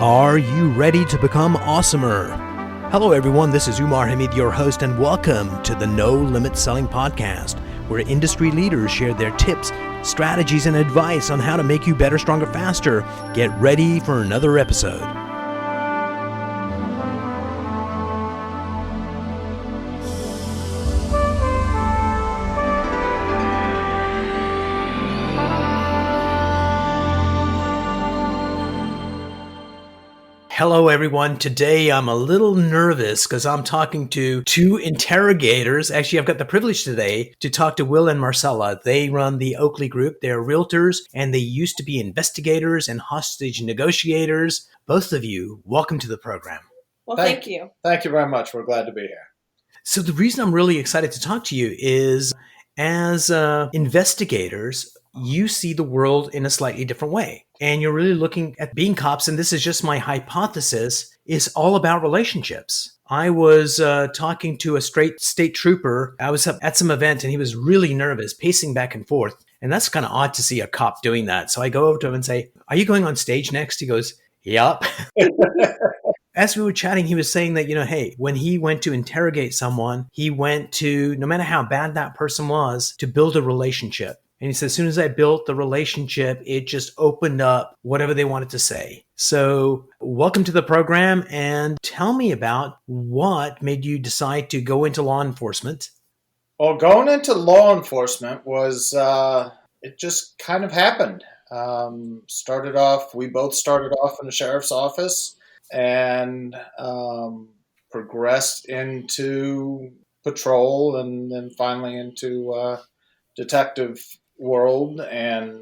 Are you ready to become awesomer? Hello everyone, this is Umar Hamid, your host, and welcome to the No Limit Selling Podcast, where industry leaders share their tips, strategies, and advice on how to make you better, stronger, faster. Get ready for another episode. Hello everyone. Today I'm a little nervous because I'm talking to two interrogators. Actually, I've got the privilege today to talk to Will and Marcella. They run the Oakley Group. They're realtors and they used to be investigators and hostage negotiators. Both of you, welcome to the program. Well, thank you. Thank you very much. We're glad to be here. So the reason I'm really excited to talk to you is as investigators, you see the world in a slightly different way. And you're really looking at being cops, and this is just my hypothesis, is all about relationships. I was talking to a state trooper. I was at some event, and he was really nervous, pacing back and forth. And that's kind of odd to see a cop doing that. So I go over to him and say, "Are you going on stage next?" He goes, "Yup." As we were chatting, he was saying that, hey, when he went to interrogate someone, he went to, no matter how bad that person was, to build a relationship. And he said, as soon as I built the relationship, it just opened up whatever they wanted to say. So welcome to the program, and tell me about what made you decide to go into law enforcement. Well, going into law enforcement was, it just kind of happened. We both started off in the sheriff's office and progressed into patrol and then finally into detective world and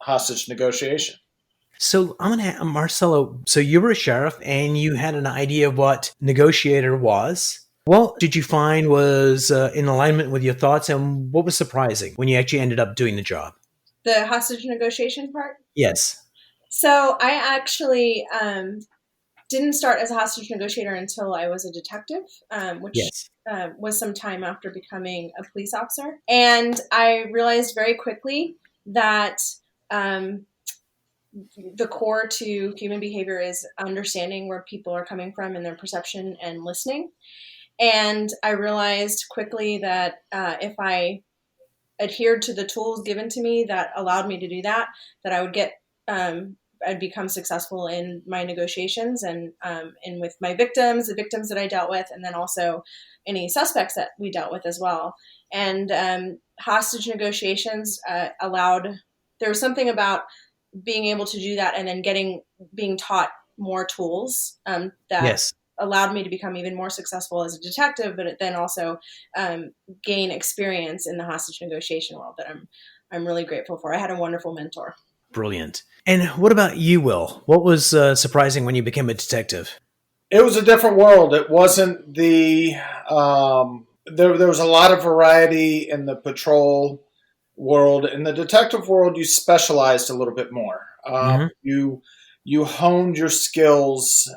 hostage negotiation. So I'm going to, Marcella, so you were a sheriff and you had an idea of what negotiator was. What did you find was in alignment with your thoughts, and what was surprising when you actually ended up doing the job? The hostage negotiation part? Yes. So I actually didn't start as a hostage negotiator until I was a detective, which Yes. Was some time after becoming a police officer. And I realized very quickly that the core to human behavior is understanding where people are coming from and their perception and listening. And I realized quickly that if I adhered to the tools given to me that allowed me to do that, that I would get I'd become successful in my negotiations and with my victims, the victims that I dealt with, and then also any suspects that we dealt with as well. And hostage negotiations there was something about being able to do that and then being taught more tools that Yes. allowed me to become even more successful as a detective, but then also gain experience in the hostage negotiation world that I'm really grateful for. I had a wonderful mentor. Brilliant. And what about you, Will? What was surprising when you became a detective? It was a different world. It wasn't there was a lot of variety in the patrol world. In the detective world, you specialized a little bit more. You honed your skills,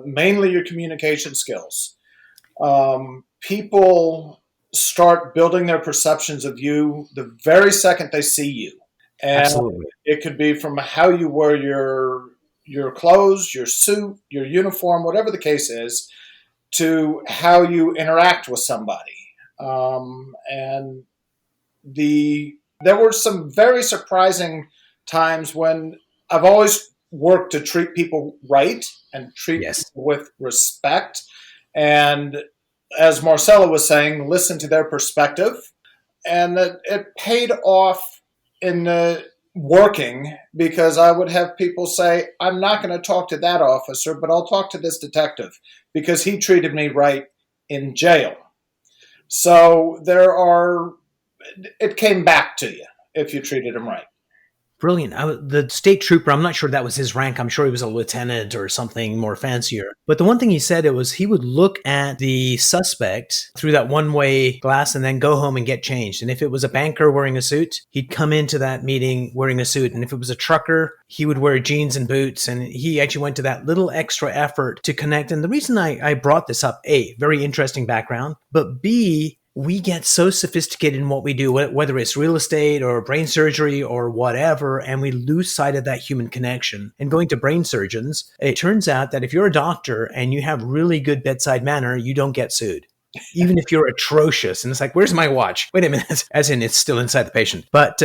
mainly your communication skills. People start building their perceptions of you the very second they see you. And Absolutely. It could be from how you wear your clothes, your suit, your uniform, whatever the case is, to how you interact with somebody. And there were some very surprising times when I've always worked to treat people right and treat people with respect. And as Marcella was saying, listen to their perspective. And it paid off in the working, because I would have people say, I'm not going to talk to that officer, but I'll talk to this detective because he treated me right in jail. So it came back to you if you treated him right. Brilliant. The state trooper, I'm not sure that was his rank. I'm sure he was a lieutenant or something more fancier. But the one thing he said, it was he would look at the suspect through that one-way glass and then go home and get changed. And if it was a banker wearing a suit, he'd come into that meeting wearing a suit. And if it was a trucker, he would wear jeans and boots. And he actually went to that little extra effort to connect. And the reason I brought this up, A, very interesting background, but B, we get so sophisticated in what we do, whether it's real estate or brain surgery or whatever, and we lose sight of that human connection. And going to brain surgeons, it turns out that if you're a doctor and you have really good bedside manner, you don't get sued. Even if you're atrocious. And it's like, where's my watch? Wait a minute. As in, it's still inside the patient. But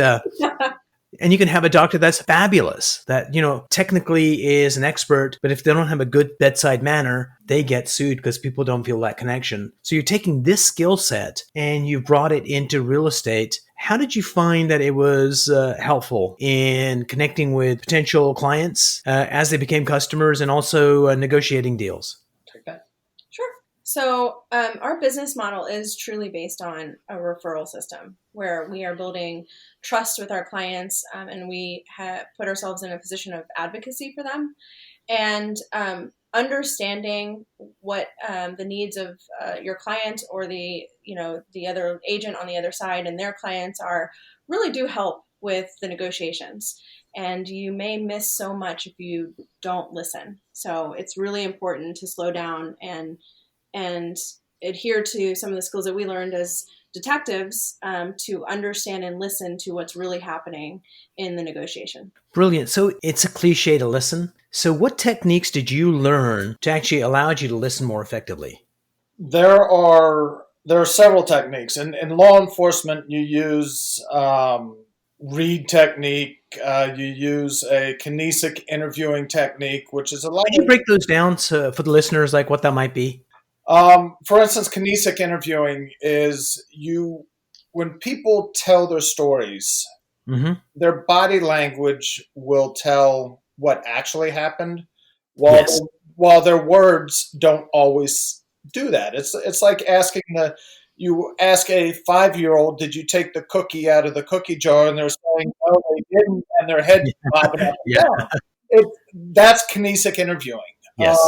and you can have a doctor that's fabulous, that, technically is an expert, but if they don't have a good bedside manner, they get sued because people don't feel that connection. So you're taking this skill set and you brought it into real estate. How did you find that it was helpful in connecting with potential clients as they became customers and also negotiating deals? Take that. Sure. So our business model is truly based on a referral system where we are building trust with our clients, and we have put ourselves in a position of advocacy for them, and understanding what the needs of your client or the other agent on the other side and their clients are really do help with the negotiations. And you may miss so much if you don't listen. So it's really important to slow down and adhere to some of the skills that we learned as detectives to understand and listen to what's really happening in the negotiation. Brilliant. So it's a cliche to listen. So what techniques did you learn to actually allow you to listen more effectively? There are several techniques. In law enforcement, you use read technique. You use a kinesic interviewing technique, which is a lot. Could you break those down for the listeners, like what that might be? For instance, kinesic interviewing is when people tell their stories, their body language will tell what actually happened, while their words don't always do that. It's like you ask a 5-year-old, did you take the cookie out of the cookie jar? And they're saying, no, they didn't, and their head bobbing up and down. That's kinesic interviewing. Yes.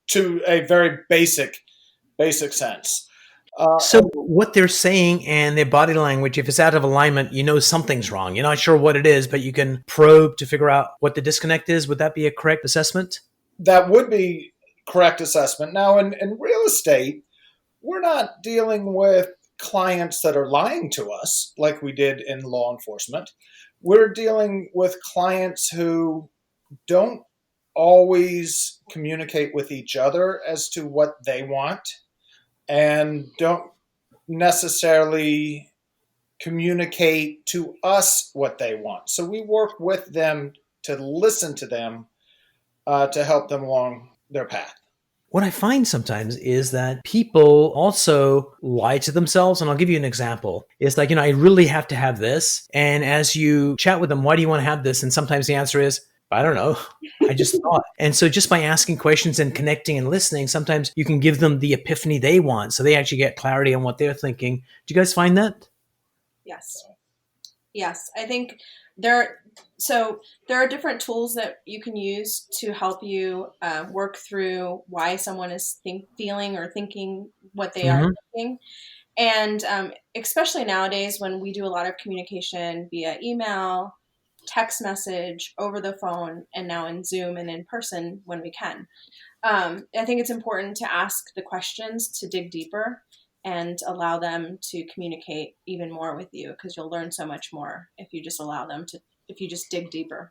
To a very basic sense. So what they're saying and their body language, if it's out of alignment, something's wrong. You're not sure what it is, but you can probe to figure out what the disconnect is. Would that be a correct assessment? That would be correct assessment. Now, in real estate, we're not dealing with clients that are lying to us like we did in law enforcement. We're dealing with clients who don't always communicate with each other as to what they want and don't necessarily communicate to us what they want. So we work with them to listen to them to help them along their path. What I find sometimes is that people also lie to themselves. And I'll give you an example. It's like, I really have to have this. And as you chat with them, why do you want to have this? And sometimes the answer is, I don't know. I just thought. And so just by asking questions and connecting and listening, sometimes you can give them the epiphany they want. So they actually get clarity on what they're thinking. Do you guys find that? Yes. I think there are different tools that you can use to help you work through why someone is feeling or thinking what they are thinking. And especially nowadays when we do a lot of communication via email, text message, over the phone, and now in Zoom and in person when we can. I think it's important to ask the questions, to dig deeper and allow them to communicate even more with you, because you'll learn so much more if you just if you just dig deeper.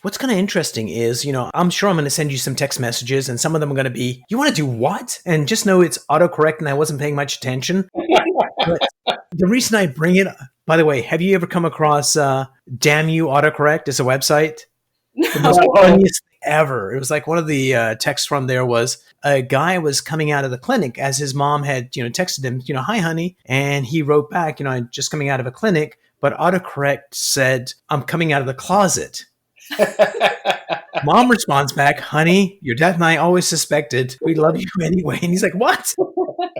What's kind of interesting is, I'm sure I'm going to send you some text messages and some of them are going to be, you want to do what? And just know it's autocorrect and I wasn't paying much attention. But the reason I bring it, by the way, have you ever come across Damn You Autocorrect as a website? The most funniest thing ever. It was like one of the texts from there was a guy was coming out of the clinic as his mom had, texted him, hi, honey. And he wrote back, I'm just coming out of a clinic, but autocorrect said, I'm coming out of the closet. Mom responds back, honey, your dad and I always suspected. We love you anyway. And he's like, what?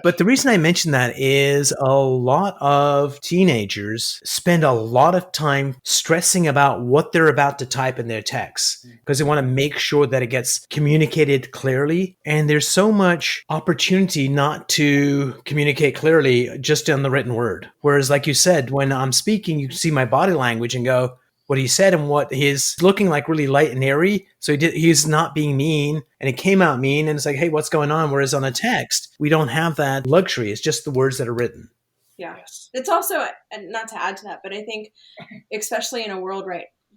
But the reason I mention that is a lot of teenagers spend a lot of time stressing about what they're about to type in their text because they want to make sure that it gets communicated clearly. And there's so much opportunity not to communicate clearly just on the written word. Whereas, like you said, when I'm speaking, you can see my body language and go, what he said and what he's looking like really light and airy. So he's not being mean and it came out mean and it's like, hey, what's going on? Whereas on a text, we don't have that luxury. It's just the words that are written. Yeah. Yes. It's also, and not to add to that, but I think especially in a world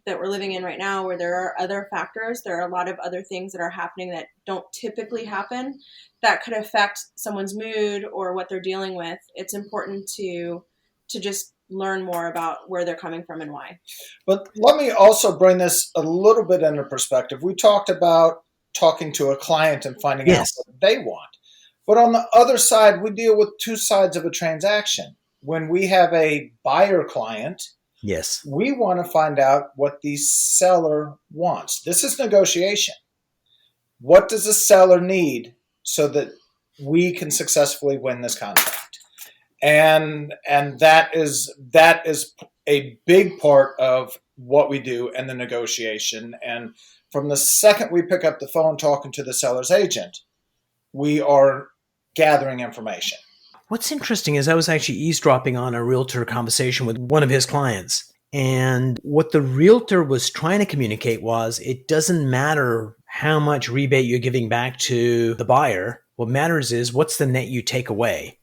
that we're living in right now where there are other factors, there are a lot of other things that are happening that don't typically happen that could affect someone's mood or what they're dealing with. It's important to just learn more about where they're coming from and why. But let me also bring this a little bit into perspective. We talked about talking to a client and finding out Yes. what they want. But on the other side, we deal with two sides of a transaction. When we have a buyer client, Yes. we want to find out what the seller wants. This is negotiation. What does the seller need so that we can successfully win this contract? And that is a big part of what we do in the negotiation. And from the second we pick up the phone talking to the seller's agent, we are gathering information. What's interesting is I was actually eavesdropping on a realtor conversation with one of his clients. And what the realtor was trying to communicate was it doesn't matter how much rebate you're giving back to the buyer. What matters is what's the net you take away.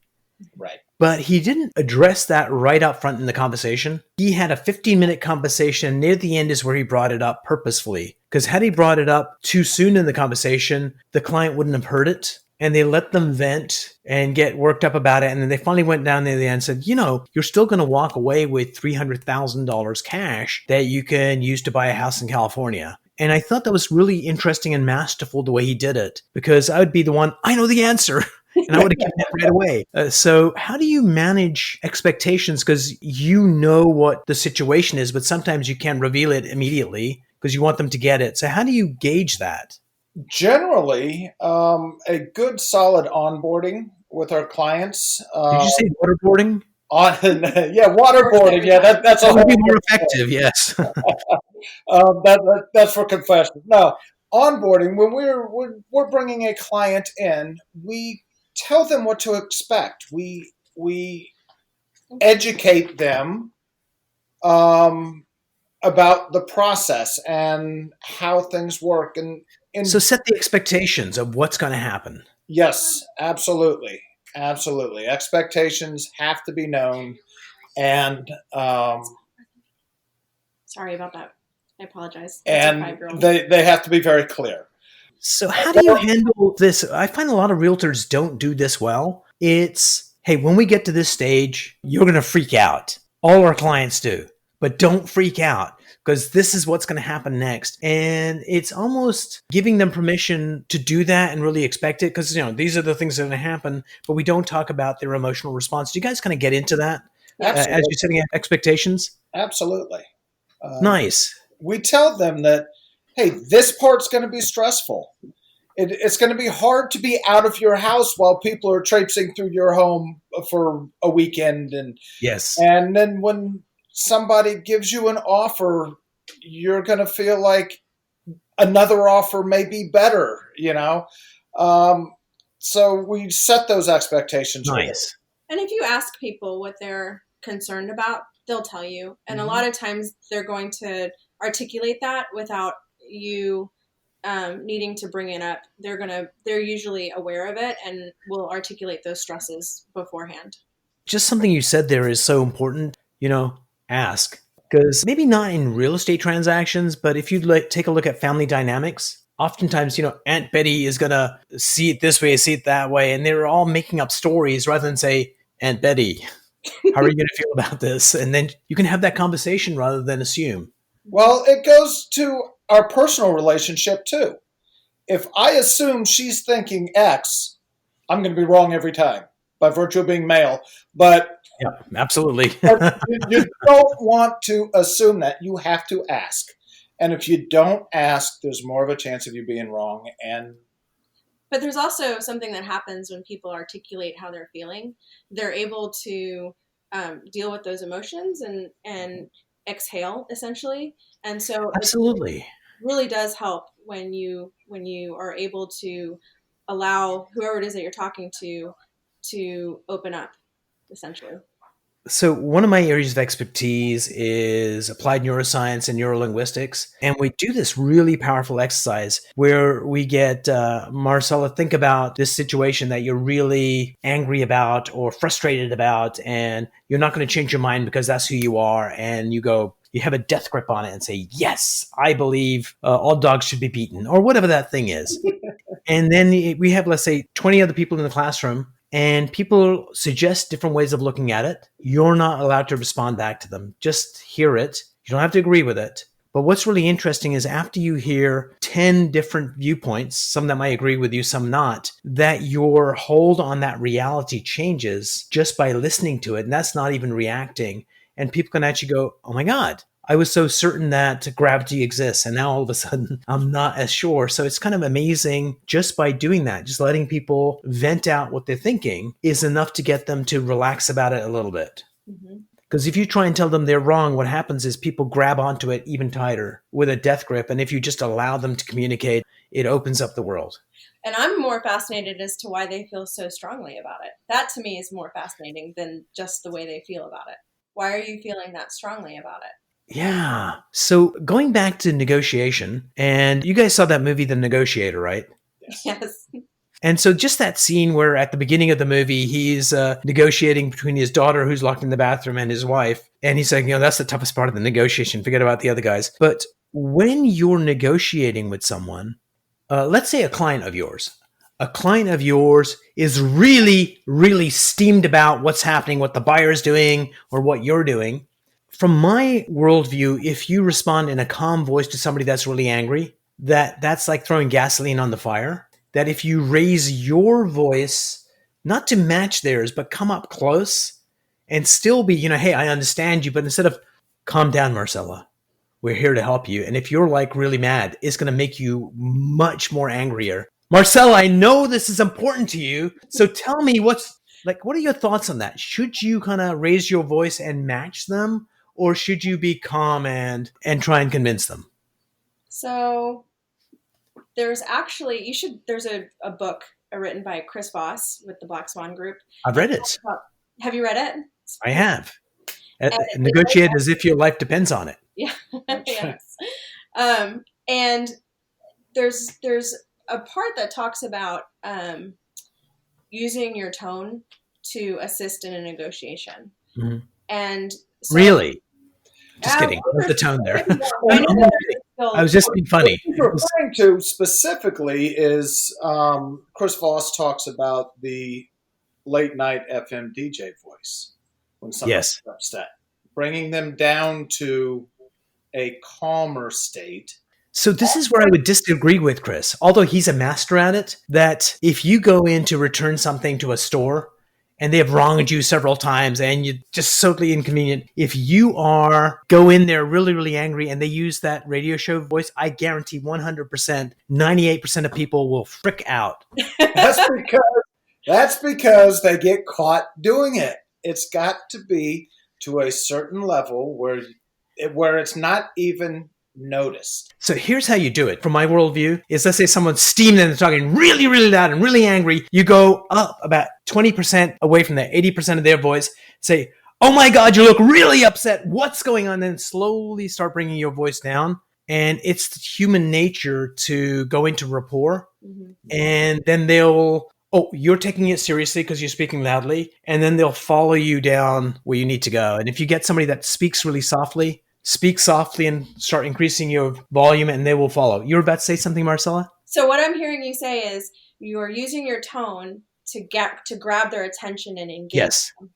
Right. But he didn't address that right up front in the conversation. He had a 15-minute conversation. Near the end is where he brought it up purposefully. Because had he brought it up too soon in the conversation, the client wouldn't have heard it. And they let them vent and get worked up about it. And then they finally went down there and said, you're still going to walk away with $300,000 cash that you can use to buy a house in California. And I thought that was really interesting and masterful the way he did it, because I would be the one, I know the answer. And I would have given it right away. So how do you manage expectations? Because you know what the situation is, but sometimes you can't reveal it immediately because you want them to get it. So how do you gauge that? Generally, a good solid onboarding with our clients. Did you say waterboarding? Waterboarding. Yeah, that's a That would whole be more effective, yes. that's for confession. No, onboarding. When we're bringing a client in, we tell them what to expect. We educate them about the process and how things work. And So set the expectations of what's going to happen. yes, absolutely. Absolutely. Expectations have to be known. And Sorry about that. I apologize. and they have to be very clear. So how do you handle this? I find a lot of realtors don't do this well. It's, hey, when we get to this stage, you're going to freak out. All our clients do. But don't freak out because this is what's going to happen next. And it's almost giving them permission to do that and really expect it because, these are the things that are going to happen, but we don't talk about their emotional response. Do you guys kind of get into that as you're setting expectations? Absolutely. Nice. We tell them that, hey, this part's going to be stressful. It's going to be hard to be out of your house while people are traipsing through your home for a weekend. Yes. And then when somebody gives you an offer, you're going to feel like another offer may be better, So we set those expectations. Nice. And if you ask people what they're concerned about, they'll tell you. And a lot of times they're going to articulate that without you needing to bring it up. They're usually aware of it and will articulate those stresses beforehand. Just something you said there is so important, ask. Because maybe not in real estate transactions, but if you take a look at family dynamics, oftentimes, Aunt Betty is going to see it this way, see it that way. And they're all making up stories rather than say, Aunt Betty, how are you going to feel about this? And then you can have that conversation rather than assume. Well, it goes to our personal relationship too. If I assume she's thinking X, I'm going to be wrong every time by virtue of being male. But yeah, absolutely. But you don't want to assume that. You have to ask. And if you don't ask, there's more of a chance of you being wrong. But there's also something that happens when people articulate how they're feeling. They're able to deal with those emotions and exhale, essentially. And so absolutely, it really does help when you are able to allow whoever it is that you're talking to open up, essentially. So one of my areas of expertise is applied neuroscience and neurolinguistics. And we do this really powerful exercise where we get Marcella, think about this situation that you're really angry about or frustrated about, and you're not going to change your mind because that's who you are. And you have a death grip on it and say, yes, I believe all dogs should be beaten, or whatever that thing is. And then we have, let's say, 20 other people in the classroom, and people suggest different ways of looking at it. You're not allowed to respond back to them. Just hear it. You don't have to agree with it. But what's really interesting is after you hear 10 different viewpoints, some that might agree with you, some not, that your hold on that reality changes just by listening to it. And that's not even reacting. And people can actually go, oh my God, I was so certain that gravity exists, and now all of a sudden I'm not as sure. So it's kind of amazing just by doing that, just letting people vent out what they're thinking is enough to get them to relax about it a little bit. Because if you try and tell them they're wrong, what happens is people grab onto it even tighter with a death grip. And if you just allow them to communicate, it opens up the world. And I'm more fascinated as to why they feel so strongly about it. That to me is more fascinating than just the way they feel about it. Why are you feeling that strongly about it? Yeah. So going back to negotiation, and you guys saw that movie, The Negotiator, right? Yes. And so just that scene where at the beginning of the movie, he's negotiating between his daughter who's locked in the bathroom and his wife. And he's saying, that's the toughest part of the negotiation. Forget about the other guys. But when you're negotiating with someone, let's say a client of yours is really, really steamed about what's happening, what the buyer's doing or what you're doing. From my worldview, if you respond in a calm voice to somebody that's really angry, that's like throwing gasoline on the fire. That if you raise your voice, not to match theirs, but come up close and still be, hey, I understand you. But instead of calm down, Marcella, we're here to help you. And if you're like really mad, it's going to make you much more angrier. Marcella, I know this is important to you. So tell me what are your thoughts on that? Should you kind of raise your voice and match them? Or should you be calm and try and convince them? So there's a book written by Chris Voss with the Black Swan Group. I've read it. Have you read it? I have. Negotiate as if your life depends on it. Yeah. Yes. And there's a part that talks about using your tone to assist in a a Mm-hmm. And so, really? Just kidding. What's the tone there? I was just being funny. What you're referring to specifically is Chris Voss talks about the late night FM DJ voice when someone's upset, bringing them down to a calmer state. So this is where I would disagree with Chris, although he's a master at it, that if you go in to return something to a store and they have wronged you several times and you're just totally inconvenient, if you go in there really, really angry and they use that radio show voice, I guarantee 100%, 98% of people will frick out. That's because they get caught doing it. It's got to be to a certain level where it's not even noticed. So here's how you do it. From my worldview is, let's say someone's steaming and they're talking really, really loud and really angry. You go up about 20% away from that 80% of their voice, say, oh my God, you look really upset. What's going on? Then slowly start bringing your voice down. And it's human nature to go into rapport. Mm-hmm. And then you're taking it seriously because you're speaking loudly. And then they'll follow you down where you need to go. And if you get somebody that speaks really softly, speak softly and start increasing your volume and they will follow. You're about to say something, Marcella? So what I'm hearing you say is you're using your tone to grab their attention and engage them.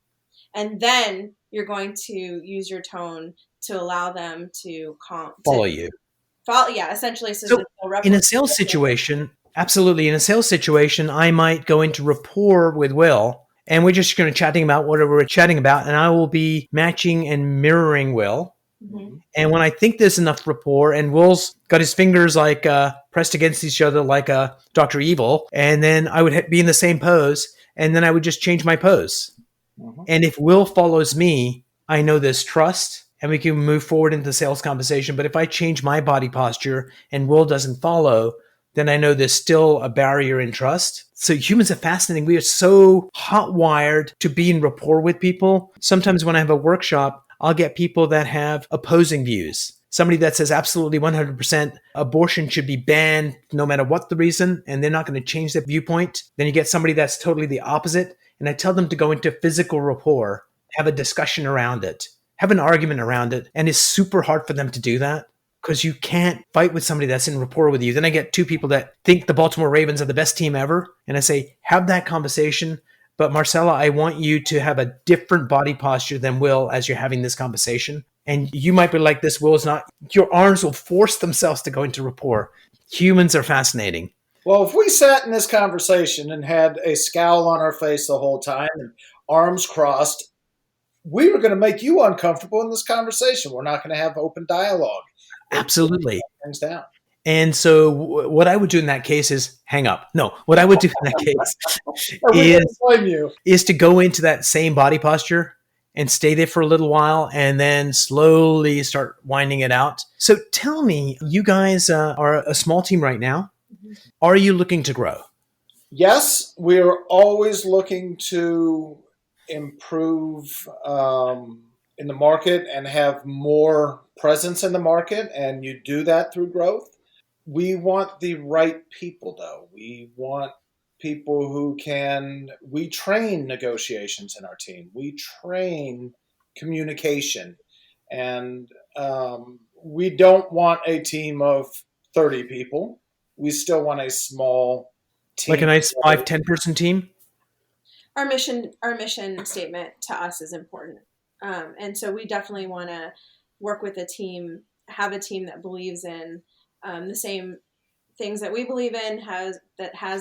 And then you're going to use your tone to allow them to follow you. Essentially. So in a sales situation, absolutely. In a sales situation, I might go into rapport with Will and we're just going to chatting about whatever we're chatting about. And I will be matching and mirroring Will. Mm-hmm. And when I think there's enough rapport and Will's got his fingers like pressed against each other like Dr. Evil, and then I would be in the same pose and then I would just change my pose. Mm-hmm. And if Will follows me, I know there's trust and we can move forward into the sales conversation. But if I change my body posture and Will doesn't follow, then I know there's still a barrier in trust. So humans are fascinating. We are so hot wired to be in rapport with people. Sometimes when I have a workshop, I'll get people that have opposing views. Somebody that says absolutely 100% abortion should be banned no matter what the reason, and they're not going to change their viewpoint. Then you get somebody that's totally the opposite. And I tell them to go into physical rapport, have a discussion around it, have an argument around it. And it's super hard for them to do that because you can't fight with somebody that's in rapport with you. Then I get two people that think the Baltimore Ravens are the best team ever. And I say, have that conversation. But Marcella, I want you to have a different body posture than Will as you're having this conversation. And you might be like, this Will is not, your arms will force themselves to go into rapport. Humans are fascinating. Well, if we sat in this conversation and had a scowl on our face the whole time and arms crossed, we were going to make you uncomfortable in this conversation. We're not going to have open dialogue. Absolutely. Things down. And so what I would do in that case is hang up. No, what I would do in that case is to go into that same body posture and stay there for a little while and then slowly start winding it out. So tell me, you guys are a small team right now. Are you looking to grow? Yes, we're always looking to improve in the market and have more presence in the market, and you do that through growth. We want the right people, though. We want people who we train negotiations in our team. We train communication. And we don't want a team of 30 people. We still want a small team. Like a nice 5-10 person team? Our mission statement to us is important. And so we definitely want to work with a team, have a team that believes in the same things that we believe in, has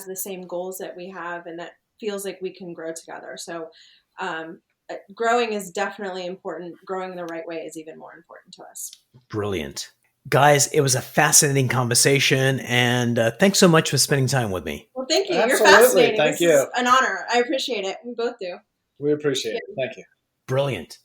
the same goals that we have, and that feels like we can grow together. So growing is definitely important. Growing the right way is even more important to us. Brilliant. Guys, it was a fascinating conversation, and thanks so much for spending time with me. Well, thank you. Absolutely. You're fascinating. Thank you. Is an honor. I appreciate it. We both do. We appreciate it. Thank you. Brilliant.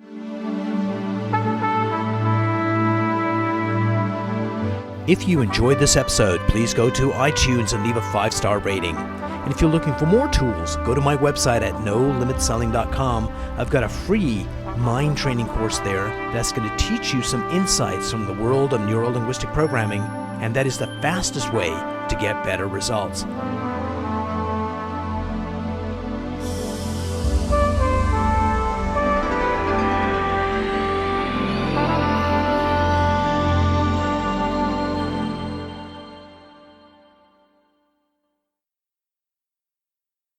If you enjoyed this episode, please go to iTunes and leave a 5-star rating. And if you're looking for more tools, go to my website at nolimitselling.com. I've got a free mind training course there that's going to teach you some insights from the world of neuro-linguistic programming, and that is the fastest way to get better results.